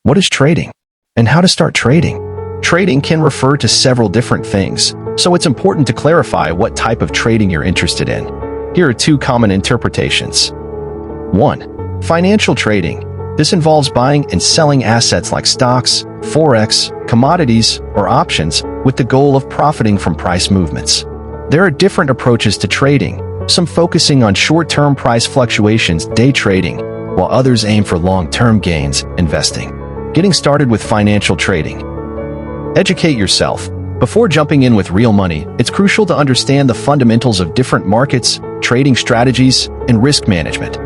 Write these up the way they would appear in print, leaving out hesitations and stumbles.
What is trading? And how to start trading? Trading can refer to several different things, so it's important to clarify what type of trading you're interested in. Here are two common interpretations. 1. Financial trading. This involves buying and selling assets like stocks, forex, commodities, or options with the goal of profiting from price movements. There are different approaches to trading, some focusing on short-term price fluctuations, day trading, while others aim for long-term gains, investing. Getting started with financial trading. Educate yourself. Before jumping in with real money, it's crucial to understand the fundamentals of different markets, trading strategies, and risk management.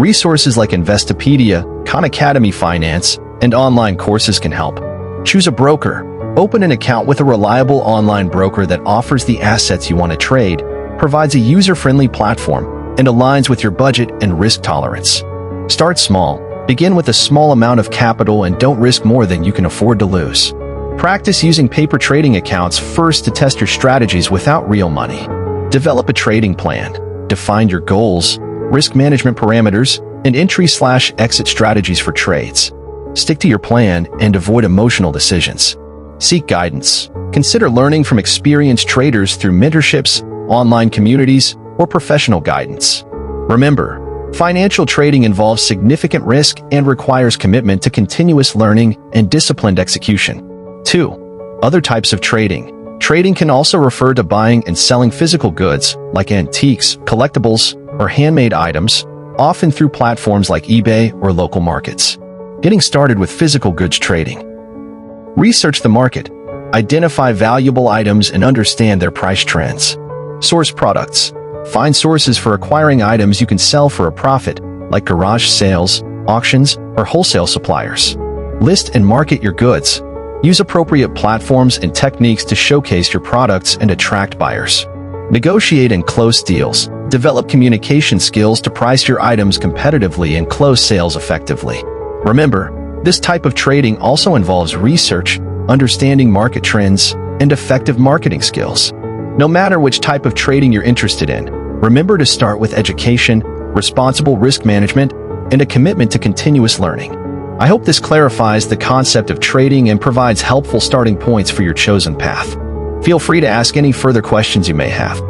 Resources like Investopedia, Khan Academy Finance, and online courses can help. Choose a broker. Open an account with a reliable online broker that offers the assets you want to trade, provides a user-friendly platform, and aligns with your budget and risk tolerance. Start small. Begin with a small amount of capital and don't risk more than you can afford to lose. Practice using paper trading accounts first to test your strategies without real money. Develop a trading plan. Define your goals, risk management parameters, and entry/exit strategies for trades. Stick to your plan and avoid emotional decisions. Seek guidance. Consider learning from experienced traders through mentorships, online communities, or professional guidance. Remember, financial trading involves significant risk and requires commitment to continuous learning and disciplined execution. 2. Other types of trading. Trading can also refer to buying and selling physical goods, like antiques, collectibles, or handmade items, often through platforms like eBay or local markets. Getting started with physical goods trading. Research the market. Identify valuable items and understand their price trends. Source products. Find sources for acquiring items you can sell for a profit, like garage sales, auctions, or wholesale suppliers. List and market your goods. Use appropriate platforms and techniques to showcase your products and attract buyers. Negotiate and close deals. Develop communication skills to price your items competitively and close sales effectively. Remember, this type of trading also involves research, understanding market trends, and effective marketing skills. No matter which type of trading you're interested in, remember to start with education, responsible risk management, and a commitment to continuous learning. I hope this clarifies the concept of trading and provides helpful starting points for your chosen path. Feel free to ask any further questions you may have.